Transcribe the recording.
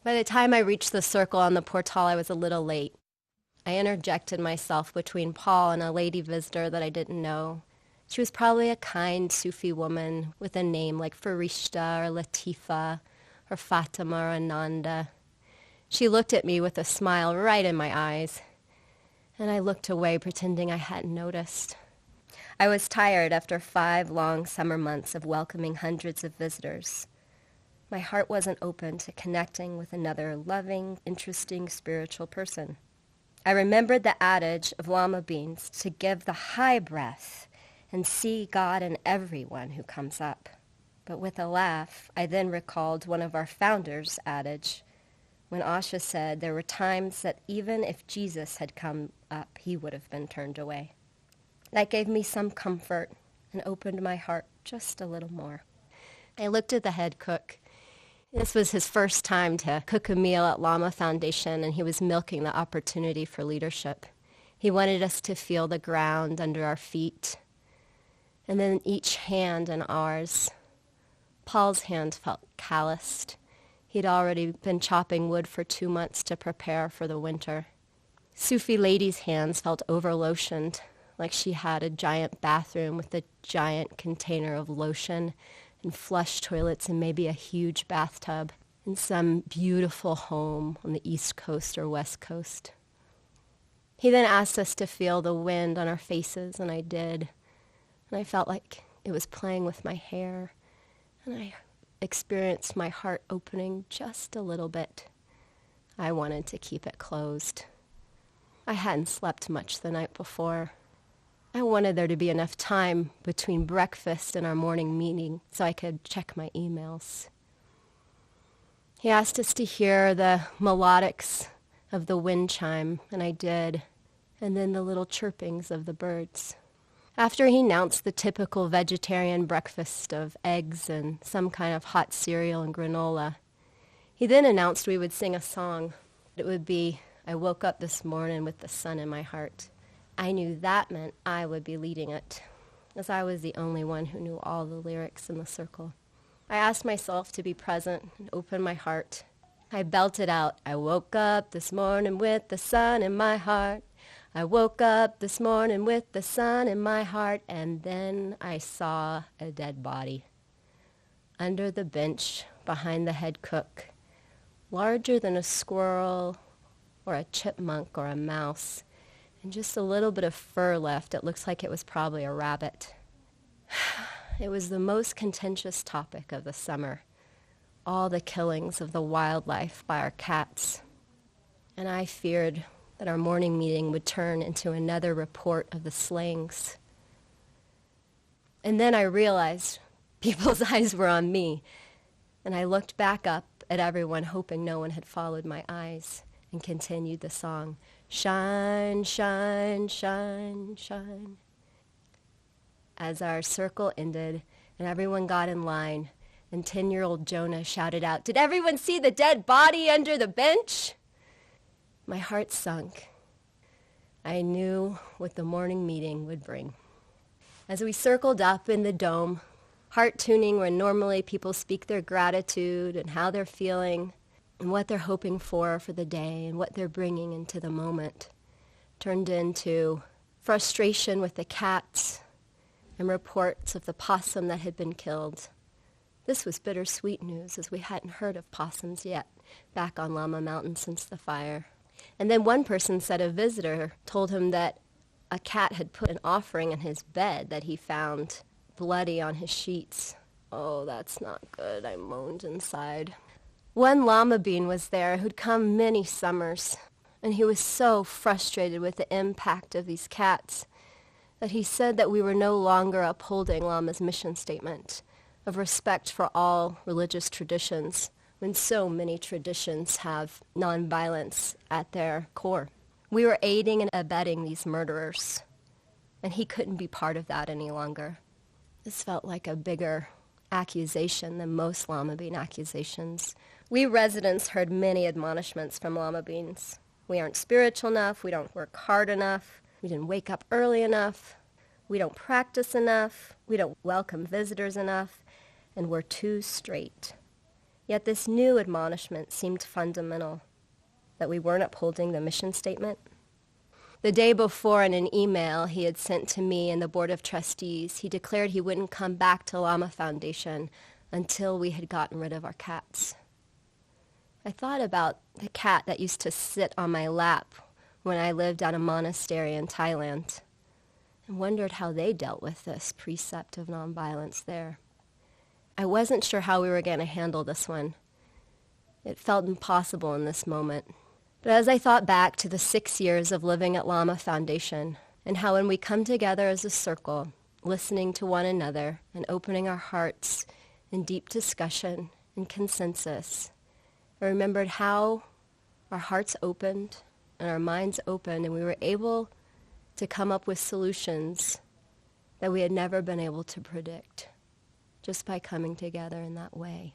By the time I reached the circle on the portal, I was a little late. I interjected myself between Paul and a lady visitor that I didn't know. She was probably a kind Sufi woman with a name like Farishta or Latifa or Fatima or Ananda. She looked at me with a smile right in my eyes, and I looked away pretending I hadn't noticed. I was tired after 5 long summer months of welcoming hundreds of visitors. My heart wasn't open to connecting with another loving, interesting spiritual person. I remembered the adage of Lama beings to give the high breath and see God in everyone who comes up. But with a laugh, I then recalled one of our founders' adage when Asha said there were times that even if Jesus had come up, he would have been turned away. That gave me some comfort and opened my heart just a little more. I looked at the head cook. This was his first time to cook a meal at Lama Foundation, and he was milking the opportunity for leadership. He wanted us to feel the ground under our feet, and then each hand in ours. Paul's hand felt calloused. He'd already been chopping wood for 2 months to prepare for the winter. Sufi lady's hands felt over-lotioned, like she had a giant bathroom with a giant container of lotion and flush toilets and maybe a huge bathtub in some beautiful home on the East Coast or West Coast. He then asked us to feel the wind on our faces, and I did. And I felt like it was playing with my hair, and I experienced my heart opening just a little bit. I wanted to keep it closed. I hadn't slept much the night before. I wanted there to be enough time between breakfast and our morning meeting so I could check my emails. He asked us to hear the melodics of the wind chime, and I did, and then the little chirpings of the birds. After he announced the typical vegetarian breakfast of eggs and some kind of hot cereal and granola, he then announced we would sing a song. It would be, "I woke up this morning with the sun in my heart." I knew that meant I would be leading it, as I was the only one who knew all the lyrics in the circle. I asked myself to be present and open my heart. I belted out, "I woke up this morning with the sun in my heart. I woke up this morning with the sun in my heart," and then I saw a dead body. Under the bench behind the head cook, larger than a squirrel or a chipmunk or a mouse, and just a little bit of fur left. It looks like it was probably a rabbit. It was the most contentious topic of the summer, all the killings of the wildlife by our cats. And I feared that our morning meeting would turn into another report of the slayings. And then I realized people's eyes were on me, and I looked back up at everyone, hoping no one had followed my eyes, and continued the song, "Shine, shine, shine, shine." As our circle ended and everyone got in line, and 10-year-old Jonah shouted out, "Did everyone see the dead body under the bench?" My heart sunk. I knew what the morning meeting would bring. As we circled up in the dome, heart tuning where normally people speak their gratitude and how they're feeling and what they're hoping for the day and what they're bringing into the moment, turned into frustration with the cats and reports of the possum that had been killed. This was bittersweet news, as we hadn't heard of possums yet back on Lama Mountain since the fire. And then one person said a visitor told him that a cat had put an offering in his bed that he found bloody on his sheets. Oh, that's not good, I moaned inside. One Lama being was there who'd come many summers, and he was so frustrated with the impact of these cats that he said that we were no longer upholding Lama's mission statement of respect for all religious traditions, when so many traditions have nonviolence at their core. We were aiding and abetting these murderers, and he couldn't be part of that any longer. This felt like a bigger accusation than most Lama Bean accusations. We residents heard many admonishments from Lama Beans. We aren't spiritual enough, we don't work hard enough, we didn't wake up early enough, we don't practice enough, we don't welcome visitors enough, and we're too straight. Yet this new admonishment seemed fundamental, that we weren't upholding the mission statement. The day before, in an email he had sent to me and the Board of Trustees, he declared he wouldn't come back to Lama Foundation until we had gotten rid of our cats. I thought about the cat that used to sit on my lap when I lived at a monastery in Thailand and wondered how they dealt with this precept of nonviolence there. I wasn't sure how we were going to handle this one. It felt impossible in this moment. But as I thought back to the 6 years of living at Lama Foundation and how when we come together as a circle, listening to one another and opening our hearts in deep discussion and consensus, I remembered how our hearts opened and our minds opened and we were able to come up with solutions that we had never been able to predict just by coming together in that way.